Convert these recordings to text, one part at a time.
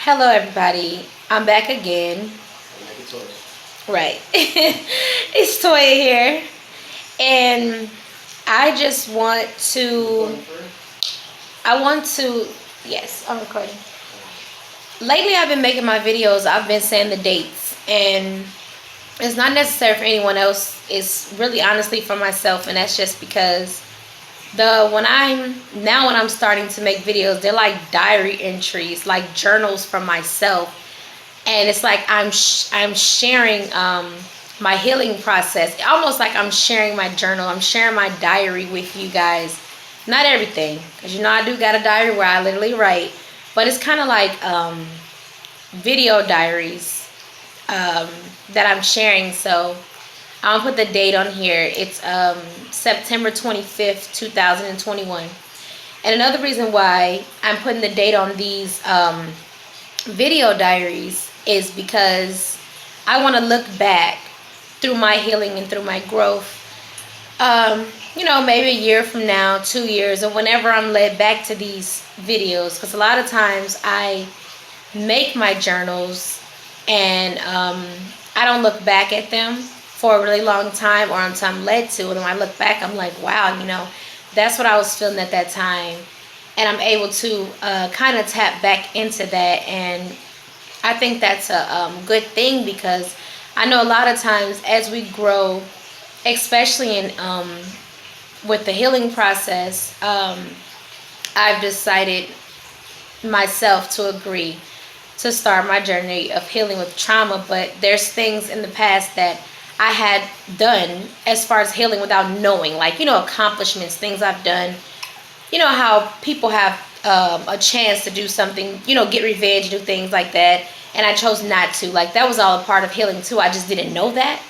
Hello, everybody. I'm back again. Right. It's Toya here. And I just want to, yes, I'm recording. Lately, I've been making my videos, I've been saying the dates. And it's not necessary for anyone else. It's really honestly for myself. And that's just because when I'm starting to make videos, they're like diary entries, like journals for myself. And it's like I'm sharing my healing process, almost like I'm sharing my journal. I'm sharing my diary with you guys. Not everything, because I do got a diary where I literally write, but it's kind of like video diaries that I'm sharing. So I'll put the date on here. It's September 25th, 2021. And another reason why I'm putting the date on these video diaries is because I want to look back through my healing and through my growth. Maybe a year from now, 2 years, or whenever I'm led back to these videos. Because a lot of times I make my journals and I don't look back at them for a really long time, or until I'm led to. And when I look back, I'm like, wow, that's what I was feeling at that time. And I'm able to kind of tap back into that. And I think that's a good thing, because I know a lot of times as we grow, especially in with the healing process, I've decided myself to agree to start my journey of healing with trauma. But there's things in the past that I had done as far as healing without knowing, like, accomplishments, things I've done. How people have a chance to do something, get revenge, do things like that. And I chose not to. Like, that was all a part of healing too. I just didn't know that.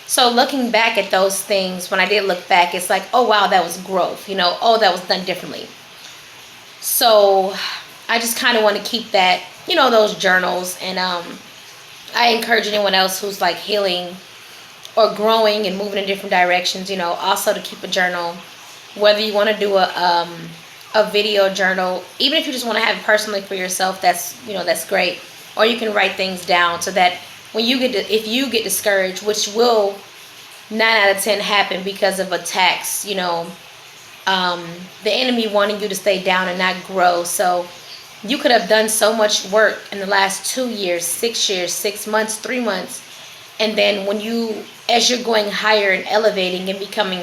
So looking back at those things, when I did look back, it's like, oh, wow, that was growth. Oh, that was done differently. So I just kind of want to keep that, those journals. And I encourage anyone else who's like healing or growing and moving in different directions, also to keep a journal. Whether you want to do a video journal, even if you just want to have it personally for yourself, that's great. Or you can write things down, so that when if you get discouraged, which will 9 out of 10 happen because of attacks, the enemy wanting you to stay down and not grow. So you could have done so much work in the last 2 years, 6 years, 6 months, 3 months. And then as you're going higher and elevating and becoming,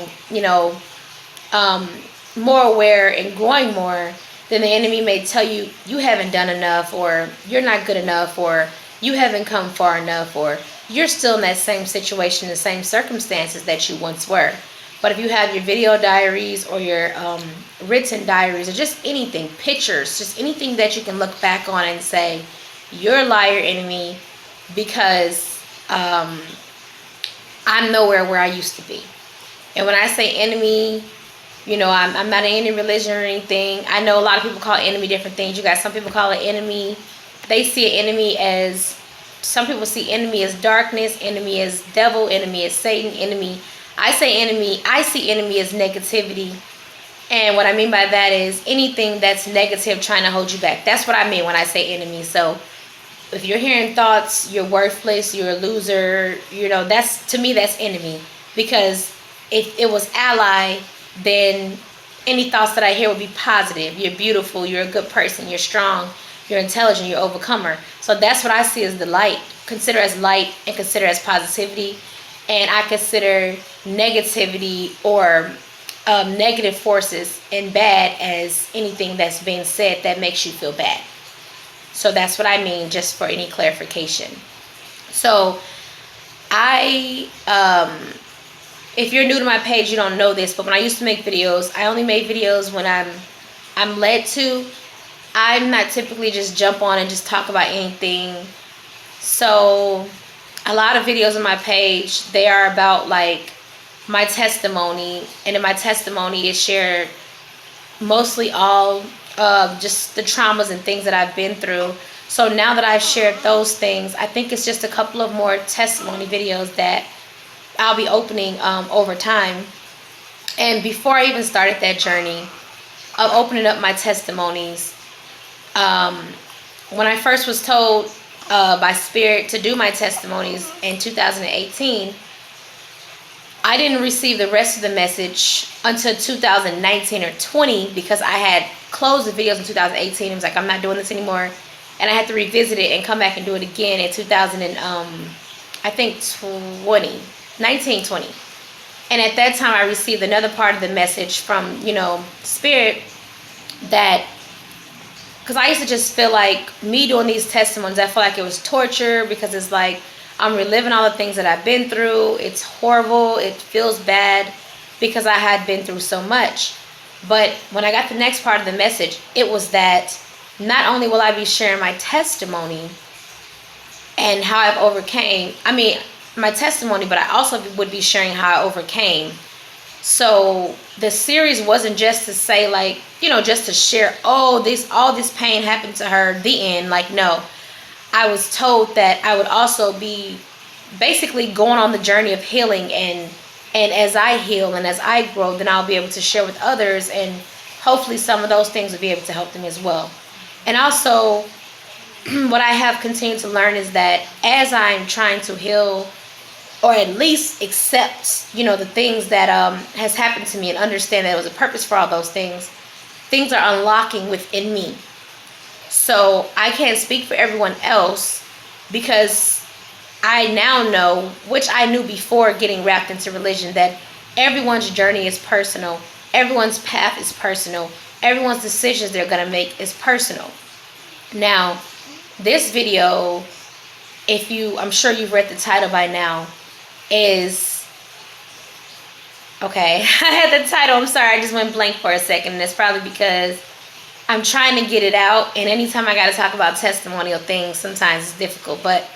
more aware and growing more, then the enemy may tell you you haven't done enough, or you're not good enough, or you haven't come far enough, or you're still in that same situation, the same circumstances that you once were. But if you have your video diaries or your written diaries, or just anything, pictures, just anything that you can look back on and say, you're a liar, enemy, because I'm nowhere where I used to be. And when I say enemy, I'm not in any religion or anything. I know a lot of people call enemy different things. You guys, some people call it enemy. They see an enemy as, some people see enemy as darkness, enemy as devil, enemy as Satan, enemy. I say enemy, I see enemy as negativity. And what I mean by that is anything that's negative trying to hold you back. That's what I mean when I say enemy. So if you're hearing thoughts, you're worthless, you're a loser, to me, that's enemy. Because if it was ally, then any thoughts that I hear would be positive. You're beautiful, you're a good person, you're strong, you're intelligent, you're overcomer. So that's what I see as the light. Consider as light and consider as positivity. And I consider negativity or negative forces and bad as anything that's being said that makes you feel bad. So that's what I mean, just for any clarification. So if you're new to my page, you don't know this, but when I used to make videos, I only made videos when I'm led to. I'm not typically just jump on and just talk about anything. So a lot of videos on my page, they are about like my testimony. And in my testimony, it's shared mostly all just the traumas and things that I've been through. So now that I've shared those things, I think it's just a couple of more testimony videos that I'll be opening over time. And before I even started that journey of opening up my testimonies, when I first was told by Spirit to do my testimonies in 2018, I didn't receive the rest of the message until 2019 or 20 because I had closed the videos in 2018. It was like, I'm not doing this anymore. And I had to revisit it and come back and do it again in 2000 and, I think 19, 20. And at that time, I received another part of the message from, Spirit that, because I used to just feel like me doing these testimonies, I felt like it was torture because it's like, I'm reliving all the things that I've been through. It's horrible. It feels bad because I had been through so much. But when I got the next part of the message, it was that not only will I be sharing my testimony and how I've overcame, my testimony, but I also would be sharing how I overcame. So the series wasn't just to say like, just to share, all this pain happened to her, the end. Like, no. I was told that I would also be basically going on the journey of healing, and as I heal and as I grow, then I'll be able to share with others, and hopefully some of those things will be able to help them as well. And also, what I have continued to learn is that as I'm trying to heal, or at least accept, the things that has happened to me and understand that there was a purpose for all those things are unlocking within me. So I can't speak for everyone else because I now know, which I knew before getting wrapped into religion, that everyone's journey is personal. Everyone's path is personal. Everyone's decisions they're going to make is personal. Now, this video, I'm sure you've read the title by now, is, okay, I had the title, I'm sorry, I just went blank for a second, and it's probably because I'm trying to get it out, and anytime I got to talk about testimonial things, sometimes it's difficult. But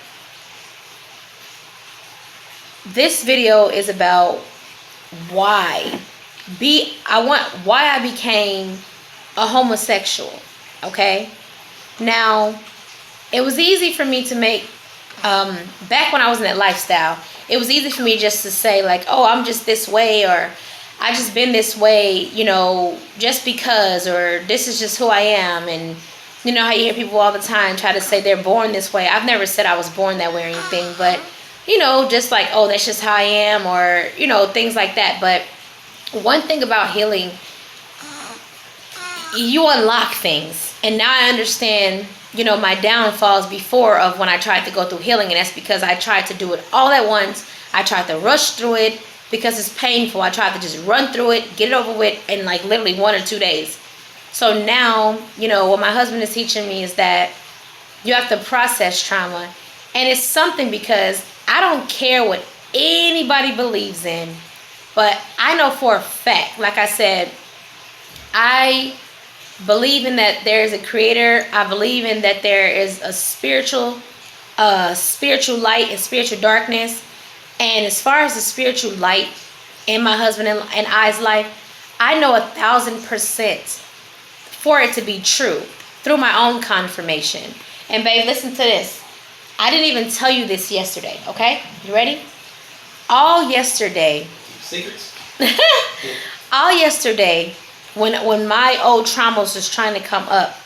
this video is about why I became a homosexual. Okay, now it was easy for me to make back when I was in that lifestyle. It was easy for me just to say like, oh, I'm just this way, or I just been this way, just because, or this is just who I am. And how you hear people all the time try to say they're born this way. I've never said I was born that way or anything, but, just like, oh, that's just how I am, or, things like that. But one thing about healing, you unlock things. And now I understand, my downfalls before of when I tried to go through healing. And that's because I tried to do it all at once. I tried to rush through it. Because it's painful, I tried to just run through it, get it over with in like literally 1 or 2 days. So now, what my husband is teaching me is that you have to process trauma. And it's something because I don't care what anybody believes in, but I know for a fact, like I said, I believe in that there is a creator. I believe in that there is a spiritual light and spiritual darkness. And as far as the spiritual light in my husband and I's life, I know 1,000% for it to be true through my own confirmation. And babe, listen to this. I didn't even tell you this yesterday, okay? You ready? All yesterday. Secrets? All yesterday, when my old traumas was trying to come up,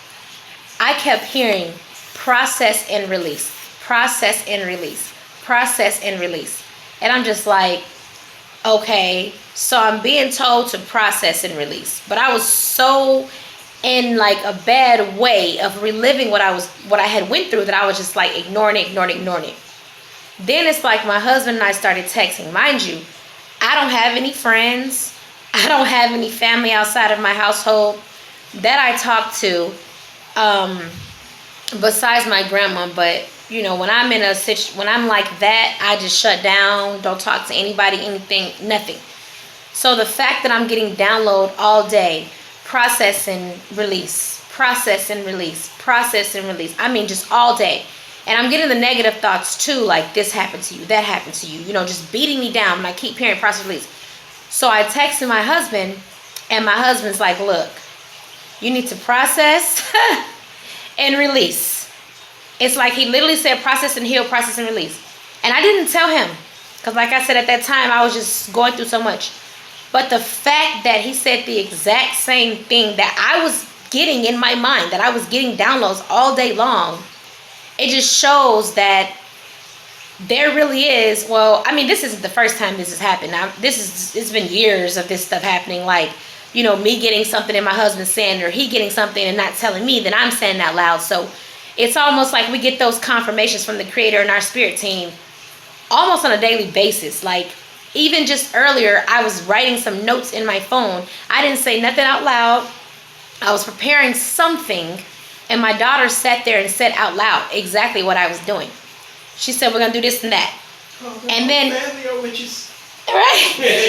I kept hearing process and release, process and release, process and release. And I'm just like, okay, so I'm being told to process and release. But I was so in like a bad way of reliving what I had went through that I was just like ignoring it. Then it's like my husband and I started texting. Mind you, I don't have any friends. I don't have any family outside of my household that I talk to besides my grandma. But when I'm in when I'm like that, I just shut down, don't talk to anybody, anything, nothing. So the fact that I'm getting download all day, process and release, process and release, process and release. Just all day. And I'm getting the negative thoughts too, like this happened to you, that happened to you, just beating me down. And I keep hearing process release. So I texted my husband, and my husband's like, look, you need to process and release. It's like he literally said process and heal, process and release. And I didn't tell him because like I said, at that time, I was just going through so much. But the fact that he said the exact same thing that I was getting in my mind, that I was getting downloads all day long, it just shows that there really is, well, I mean, this isn't the first time this has happened. Now, it's been years of this stuff happening, like, you know, me getting something and my husband saying, or he getting something and not telling me, then I'm saying it out loud. So it's almost like we get those confirmations from the Creator and our spirit team almost on a daily basis. Like, even just earlier, I was writing some notes in my phone. I didn't say nothing out loud. I was preparing something, and my daughter sat there and said out loud exactly what I was doing. She said, we're going to do this and that. And then, right?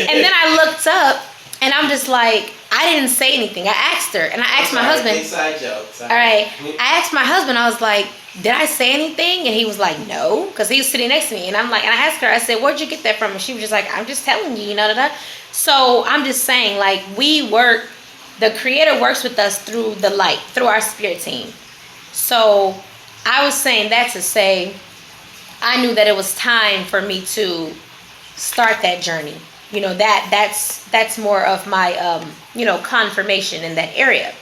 And then I looked up, and I'm just like, I didn't say anything. I asked her, and I asked my husband. Inside joke. Sorry. All right. I asked my husband, I was like, did I say anything? And he was like, no, because he was sitting next to me. And I'm like, and I asked her, I said, where'd you get that from? And she was just like, I'm just telling you, you know, So I'm just saying, like, the Creator works with us through the light, through our spirit team. So I was saying that to say, I knew that it was time for me to start that journey. You know, that's more of my, you know, confirmation in that area.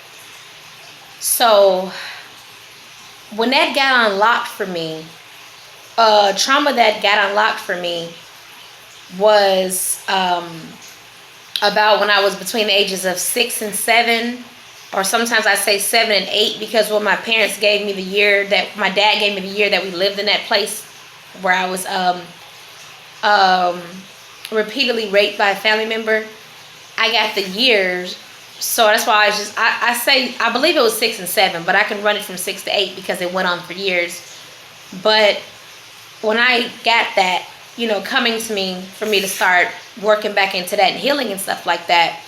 So when that got unlocked for me, trauma that got unlocked for me was about when I was between the ages of 6 and 7, or sometimes I say 7 and 8, because when my parents gave me the year that my dad gave me the year that we lived in that place where I was repeatedly raped by a family member, I got the years. So that's why I believe it was 6 and 7, but I can run it from 6 to 8 because it went on for years. But when I got that, you know, coming to me, for me to start working back into that and healing and stuff like that,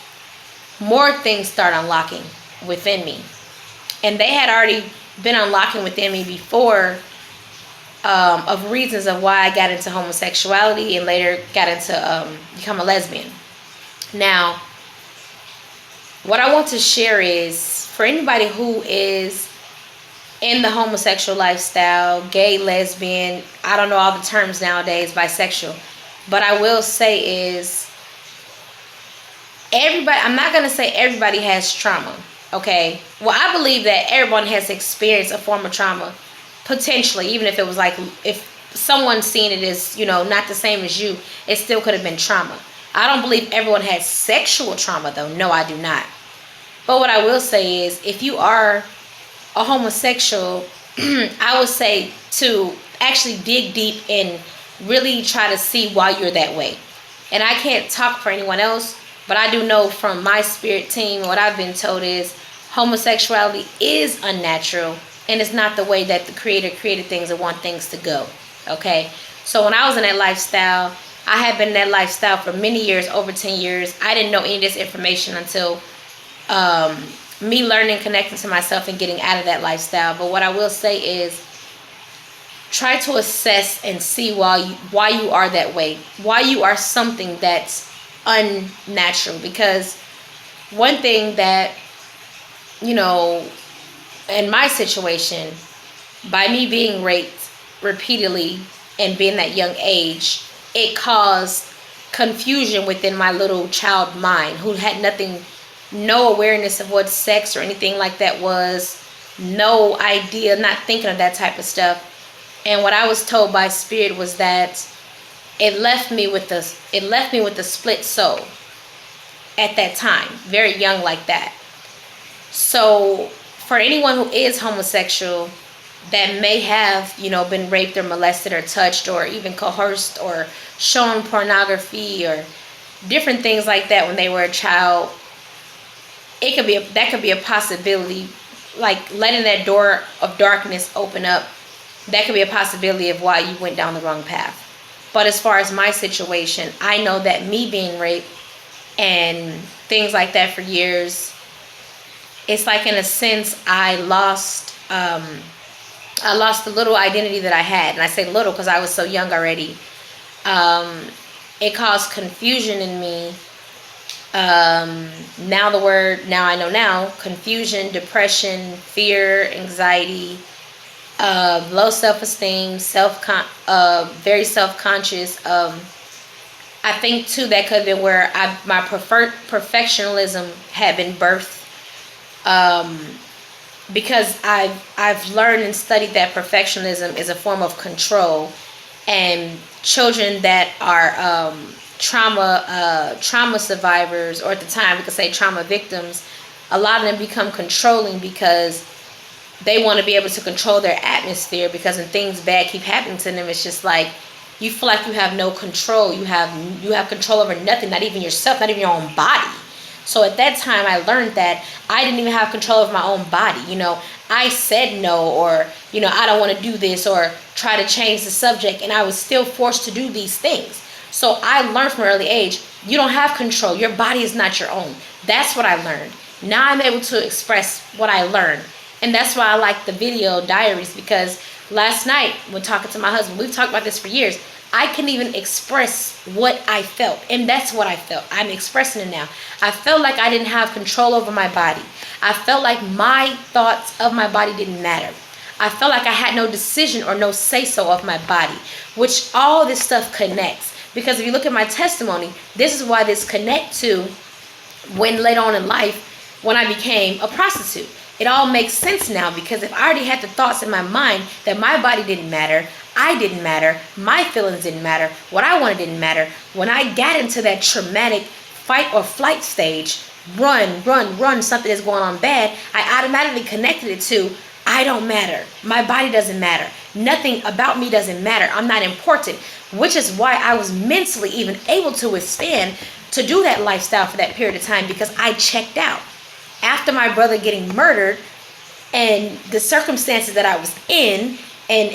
more things start unlocking within me. And they had already been unlocking within me before, of reasons of why I got into homosexuality and later got into become a lesbian. Now, what I want to share is, for anybody who is in the homosexual lifestyle, gay, lesbian, I don't know all the terms nowadays, bisexual, but I will say is, everybody, I'm not going to say everybody has trauma, okay? Well, I believe that everyone has experienced a form of trauma, potentially, even if it was like, if someone seen it as, you know, not the same as you, it still could have been trauma. I don't believe everyone has sexual trauma, though. No, I do not. But what I will say is, if you are a homosexual, I would say to actually dig deep and really try to see why you're that way. And I can't talk for anyone else, but I do know from my spirit team, what I've been told is homosexuality is unnatural, and it's not the way that the Creator created things and want things to go. Okay? So when I was in that lifestyle, I had been in that lifestyle for many years, over 10 years. I didn't know any of this information until me learning, connecting to myself, and getting out of that lifestyle. But what I will say is, try to assess and see why you are that way, why you are something that's unnatural. Because one thing that, you know, in my situation, by me being raped repeatedly and being that young age, it caused confusion within my little child mind, who had no awareness of what sex or anything like that was, no idea, not thinking of that type of stuff. And what I was told by Spirit was that it left me with the split soul at that time, very young like that. So for anyone who is homosexual that may have, you know, been raped or molested or touched or even coerced or shown pornography or different things like that when they were a child, that could be a possibility, like letting that door of darkness open up. That could be a possibility of why you went down the wrong path. But as far as my situation, I know that me being raped and things like that for years, it's like, in a sense, I lost the little identity that I had. And I say little because I was so young already. It caused confusion in me. Now I know now, confusion, depression, fear, anxiety, low self-esteem, very self-conscious. I think too that could have been where my perfectionism had been birthed. because I've learned and studied that perfectionism is a form of control, and children that are trauma survivors, or at the time we could say trauma victims, a lot of them become controlling because they want to be able to control their atmosphere, because when things bad keep happening to them, it's just like you feel like you have no control. You have control over nothing, not even yourself, not even your own body. So at that time, I learned that I didn't even have control of my own body. I said no, or, I don't want to do this, or try to change the subject, and I was still forced to do these things. So I learned from an early age, you don't have control. Your body is not your own. That's what I learned. Now I'm able to express what I learned. And that's why I like the video diaries, because last night when talking to my husband, we've talked about this for years, I couldn't even express what I felt. And that's what I felt. I'm expressing it now. I felt like I didn't have control over my body. I felt like my thoughts of my body didn't matter. I felt like I had no decision or no say-so of my body, which all this stuff connects. Because if you look at my testimony, this is why this connect to when later on in life, when I became a prostitute. It all makes sense now, because if I already had the thoughts in my mind that my body didn't matter, I didn't matter, my feelings didn't matter, what I wanted didn't matter, when I got into that traumatic fight or flight stage, run, something is going on bad, I automatically connected it to, I don't matter, my body doesn't matter, nothing about me doesn't matter, I'm not important, which is why I was mentally even able to withstand to do that lifestyle for that period of time, because I checked out. After my brother getting murdered, and the circumstances that I was in, and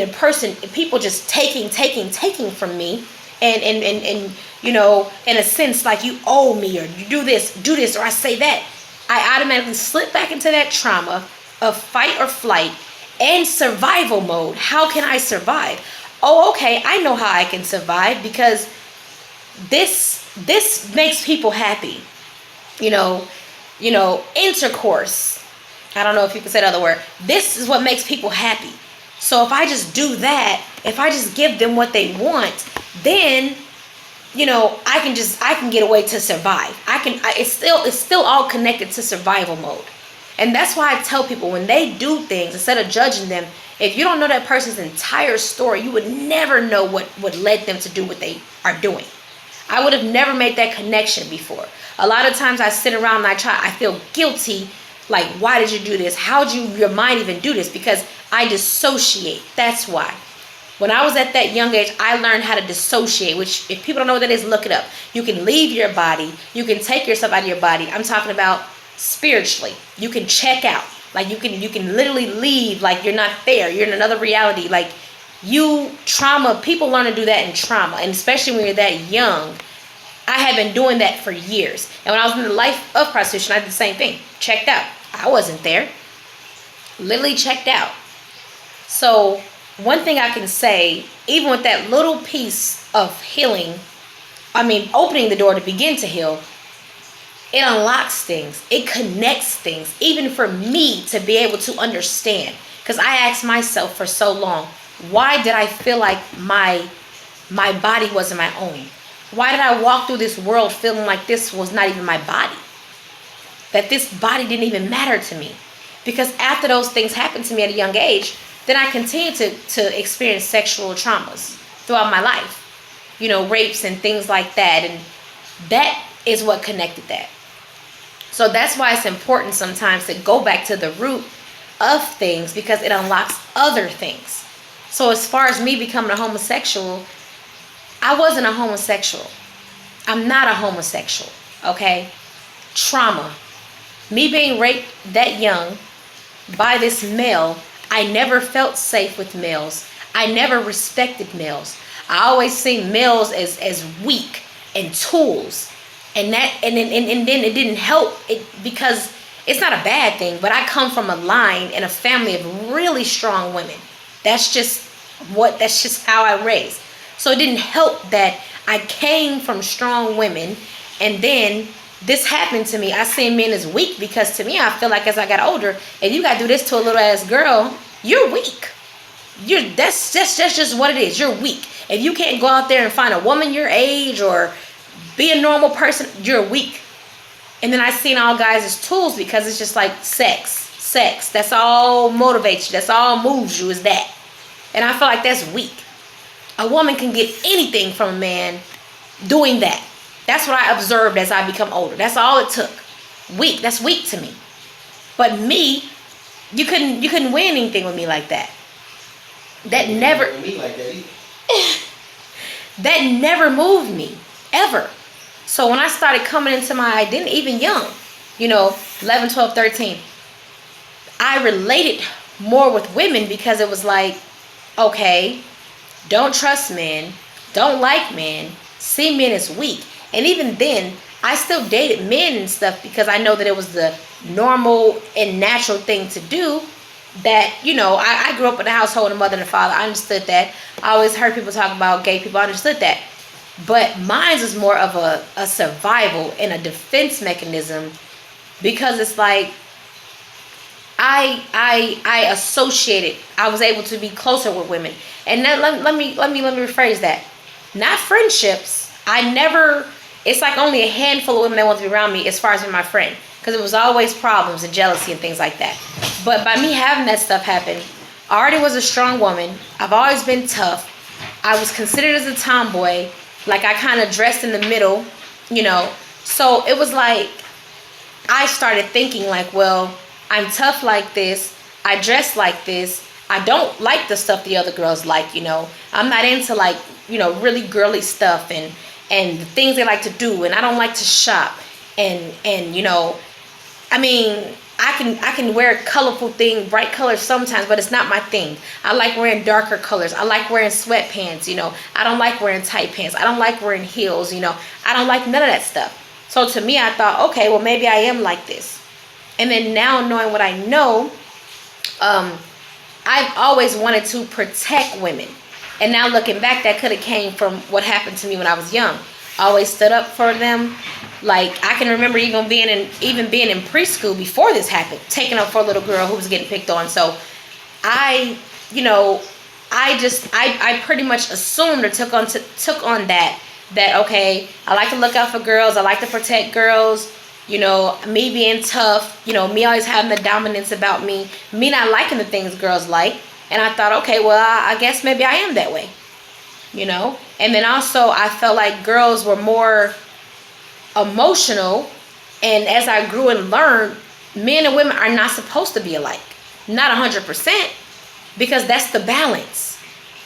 in person, people just taking from me, and in a sense, like, you owe me, or you do this, or I say that, I automatically slip back into that trauma of fight or flight and survival mode. How can I survive? Oh, okay, I know how I can survive, because this makes people happy. Intercourse. I don't know if you can say the other word. This is what makes people happy. So if I just do that, if I just give them what they want, then, I can get away to survive. It's still all connected to survival mode. And that's why I tell people, when they do things, instead of judging them, if you don't know that person's entire story, you would never know what led them to do what they are doing. I would have never made that connection before. A lot of times I sit around and I feel guilty. Like, why did you do this? How did your mind even do this? Because I dissociate. That's why. When I was at that young age, I learned how to dissociate, which, if people don't know what that is, look it up. You can leave your body. You can take yourself out of your body. I'm talking about spiritually. You can check out. Like, you can literally leave. Like, you're not there. You're in another reality. Like, trauma, people learn to do that in trauma, and especially when you're that young. I had been doing that for years, and when I was in the life of prostitution, I did the same thing. Checked out. I wasn't there. Literally checked out. So one thing I can say, even with that little piece of healing, opening the door to begin to heal, it unlocks things. It connects things, even for me to be able to understand. Because I asked myself for so long, why did I feel like my body wasn't my own? Why did I walk through this world feeling like this was not even my body? That this body didn't even matter to me? Because after those things happened to me at a young age, then I continued to experience sexual traumas throughout my life. Rapes and things like that. And that is what connected that. So that's why it's important sometimes to go back to the root of things, because it unlocks other things. So as far as me becoming a homosexual, I wasn't a homosexual. I'm not a homosexual, okay? Trauma. Me being raped that young by this male, I never felt safe with males. I never respected males. I always seen males as weak and tools. And then it didn't help it, because it's not a bad thing, but I come from a line and a family of really strong women. That's just how I raised. So it didn't help that I came from strong women, and then this happened to me. I see men as weak, because to me, I feel like as I got older, if you gotta do this to a little ass girl, you're weak. That's just what it is. You're weak. If you can't go out there and find a woman your age or be a normal person, you're weak. And then I seen all guys as tools, because it's just like sex. sex. That's all motivates you. That's all moves you, is that. And I feel like that's weak. A woman can get anything from a man doing that. That's what I observed as I become older. That's all it took. Weak. That's weak to me. But me, you couldn't win anything with me like that. That never me like that either. That never moved me ever. So when I started coming into my identity, even young, 11, 12, 13, I related more with women because it was like, okay, don't trust men, don't like men, see men as weak. And even then, I still dated men and stuff because I know that it was the normal and natural thing to do. That, I grew up in a household with a mother and a father. I understood that. I always heard people talk about gay people. I understood that. But mine was more of a survival and a defense mechanism, because it's like I associated. I was able to be closer with women. And then let me rephrase that. Not friendships. It's like only a handful of women that want to be around me as far as being my friend. Because it was always problems and jealousy and things like that. But by me having that stuff happen, I already was a strong woman. I've always been tough. I was considered as a tomboy. Like, I kind of dressed in the middle, So it was like, I started thinking like, well, I'm tough like this. I dress like this. I don't like the stuff the other girls like, I'm not into like, really girly stuff and the things they like to do. And I don't like to shop. And I can wear colorful things, bright colors sometimes, but it's not my thing. I like wearing darker colors. I like wearing sweatpants, I don't like wearing tight pants. I don't like wearing heels, I don't like none of that stuff. So to me, I thought, okay, well, maybe I am like this. And then now knowing what I know, I've always wanted to protect women. And now looking back, that could have came from what happened to me when I was young. I always stood up for them. Like, I can remember even being in preschool before this happened, taking up for a little girl who was getting picked on. So I pretty much assumed or took on that okay, I like to look out for girls, I like to protect girls, me being tough, me always having the dominance about me not liking the things girls like. And I thought, okay, well, I guess maybe I am that way, And then also I felt like girls were more emotional, and as I grew and learned, men and women are not supposed to be alike. Not 100%, because that's the balance.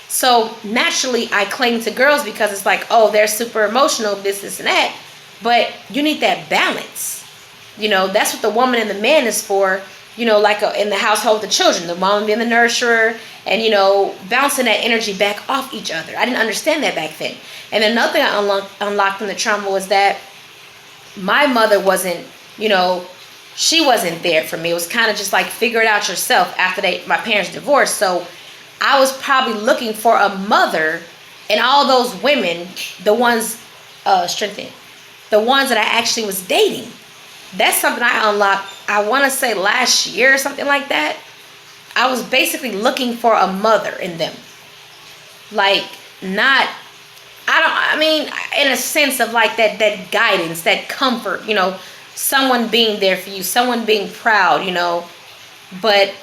So naturally I cling to girls because it's like, oh, they're super emotional, this and that. But you need that balance. That's what the woman and the man is for, like in the household with the children, the mom being the nurturer and, bouncing that energy back off each other. I didn't understand that back then. And another thing I unlocked in the trauma was that my mother wasn't, she wasn't there for me. It was kind of just like, figure it out yourself after my parents divorced. So I was probably looking for a mother, and all those women, the ones, the ones that I actually was dating. That's something I unlocked, I want to say last year or something like that. I was basically looking for a mother in them. Like, not, in a sense of like that guidance, that comfort, someone being there for you, someone being proud, but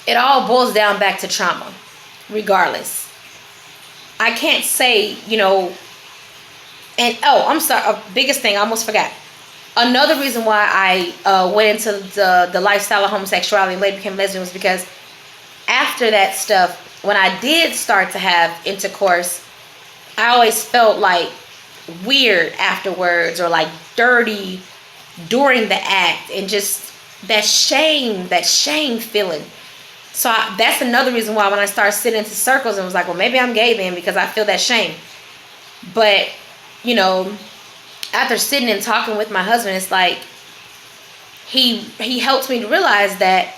it all boils down back to trauma, regardless. I can't say, and I'm sorry, biggest thing, I almost forgot. Another reason why I went into the lifestyle of homosexuality and later became lesbian was because after that stuff, when I did start to have intercourse, I always felt like weird afterwards, or like dirty during the act, and just that shame feeling. So that's another reason why when I started sitting into circles and was like, well, maybe I'm gay then, because I feel that shame. But, after sitting and talking with my husband, it's like he helped me to realize that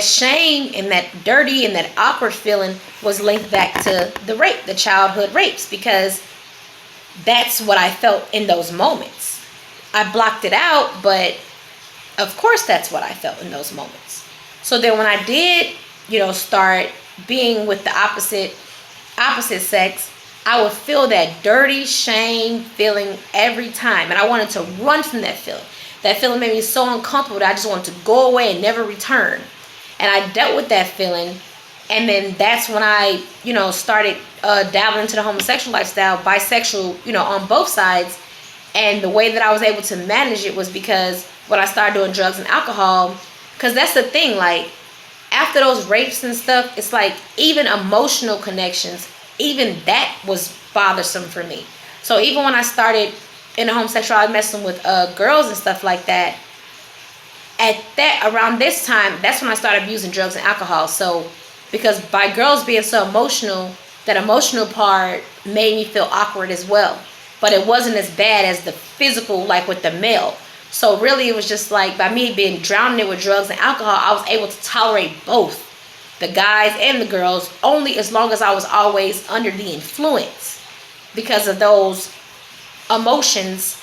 shame and that dirty and that awkward feeling was linked back to the rape, the childhood rapes, because that's what I felt in those moments. I blocked it out, but of course that's what I felt in those moments. So then when I did, start being with the opposite sex, I would feel that dirty shame feeling every time. And I wanted to run from that feeling That feeling made me so uncomfortable that I just wanted to go away and never return. And I dealt with that feeling. And then that's when I, started dabbling into the homosexual lifestyle, bisexual, on both sides. And the way that I was able to manage it was because when I started doing drugs and alcohol, because that's the thing, like, after those rapes and stuff, it's like even emotional connections, even that was bothersome for me. So even when I started in the homosexuality, messing with girls and stuff like that, around this time, that's when I started using drugs and alcohol. So because by girls being so emotional, that emotional part made me feel awkward as well. But it wasn't as bad as the physical, like with the male. So really it was just like, by me being drowned in it with drugs and alcohol, I was able to tolerate both the guys and the girls, only as long as I was always under the influence. Because of those emotions,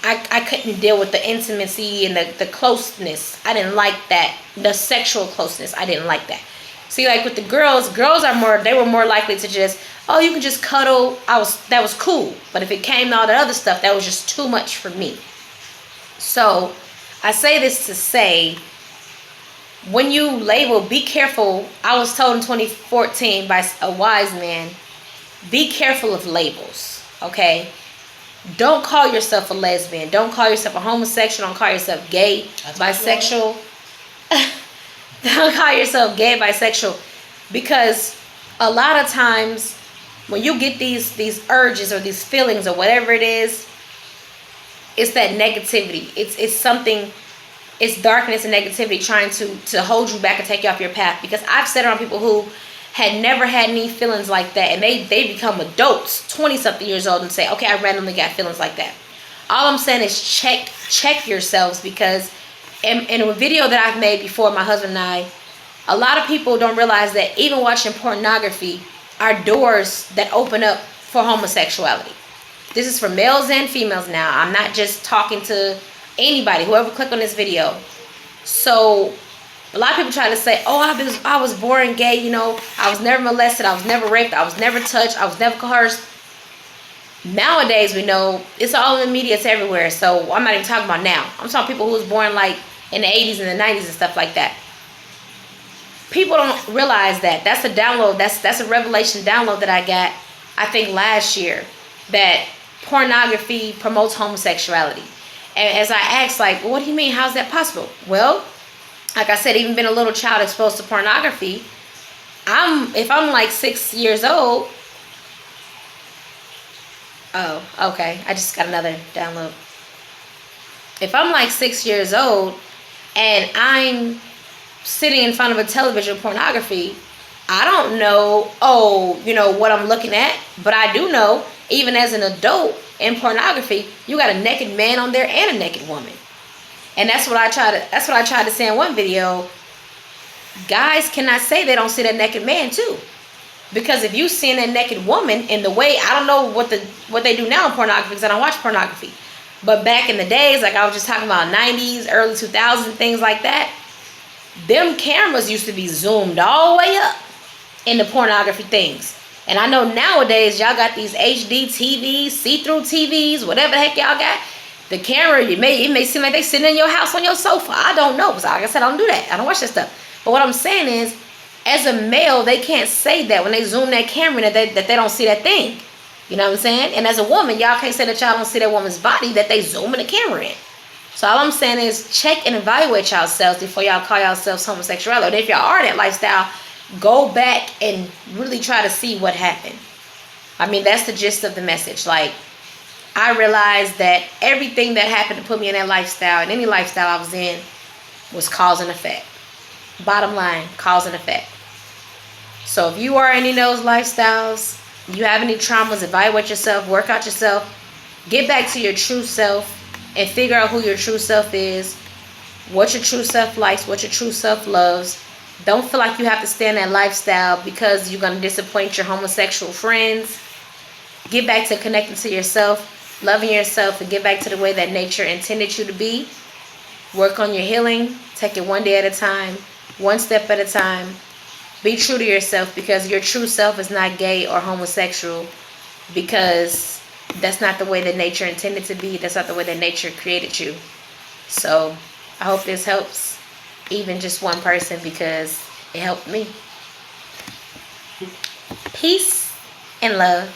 I couldn't deal with the intimacy and the closeness. I didn't like that. The sexual closeness, I didn't like that. See, like with the girls they were more likely to just, oh, you can just cuddle. That was cool. But if it came to all that other stuff, that was just too much for me. So I say this to say, when you label, be careful. I was told in 2014 by a wise man, be careful of labels, okay? Don't call yourself a lesbian. Don't call yourself a homosexual. Don't call yourself gay, bisexual. Don't call yourself gay, bisexual. Because a lot of times when you get these urges or these feelings or whatever it is, it's that negativity. It's something, it's darkness and negativity trying to hold you back and take you off your path. Because I've sat around people who had never had any feelings like that, and they become adults, 20-something years old, and say, okay, I randomly got feelings like that. All I'm saying is check yourselves, because in a video that I've made before, my husband and I, a lot of people don't realize that even watching pornography are doors that open up for homosexuality. This is for males and females now. I'm not just talking to anybody, whoever clicked on this video. So a lot of people try to say, oh, I was born gay, I was never molested, I was never raped, I was never touched, I was never coerced. Nowadays, we know it's all in the media, it's everywhere. So I'm not even talking about now. I'm talking people who was born like in the 80s and the 90s and stuff like that. People don't realize that. That's a download. That's a revelation download that I got, I think, last year, that pornography promotes homosexuality. And as I asked, like, well, what do you mean? How's that possible? Well, like I said, even being a little child exposed to pornography, if I'm like 6 years old. Oh, okay. I just got another download. If I'm like 6 years old and I'm sitting in front of a television pornography, I don't know, what I'm looking at. But I do know, even as an adult in pornography, you got a naked man on there and a naked woman. And that's what I tried to say in one video. Guys cannot say they don't see that naked man too. Because if you seeing that naked woman in the way, I don't know what they do now in pornography, because I don't watch pornography. But back in the days, like I was just talking about 90s, early 2000s, things like that, them cameras used to be zoomed all the way up in the pornography things. And I know nowadays y'all got these HD TVs, see-through TVs, whatever the heck y'all got. The camera, it may seem like they sitting in your house on your sofa. I don't know. Because like I said, I don't do that. I don't watch that stuff. But what I'm saying is, as a male, they can't say that when they zoom that camera that they don't see that thing. You know what I'm saying? And as a woman, y'all can't say that y'all don't see that woman's body that they zooming the camera in. So all I'm saying is check and evaluate yourselves before y'all call yourselves homosexuality. And if y'all are in that lifestyle, go back and really try to see what happened. I mean, that's the gist of the message. Like, I realized that everything that happened to put me in that lifestyle, and any lifestyle I was in, was cause and effect. Bottom line, cause and effect. So if you are in any of those lifestyles, you have any traumas, evaluate yourself, work out yourself, get back to your true self, and figure out who your true self is, what your true self likes, what your true self loves. Don't feel like you have to stay in that lifestyle because you're going to disappoint your homosexual friends. Get back to connecting to yourself, loving yourself, and get back to the way that nature intended you to be. Work on your healing. Take it one day at a time, one step at a time. Be true to yourself, because your true self is not gay or homosexual, because that's not the way that nature intended to be. That's not the way that nature created you. So I hope this helps even just one person, because it helped me. Peace and love.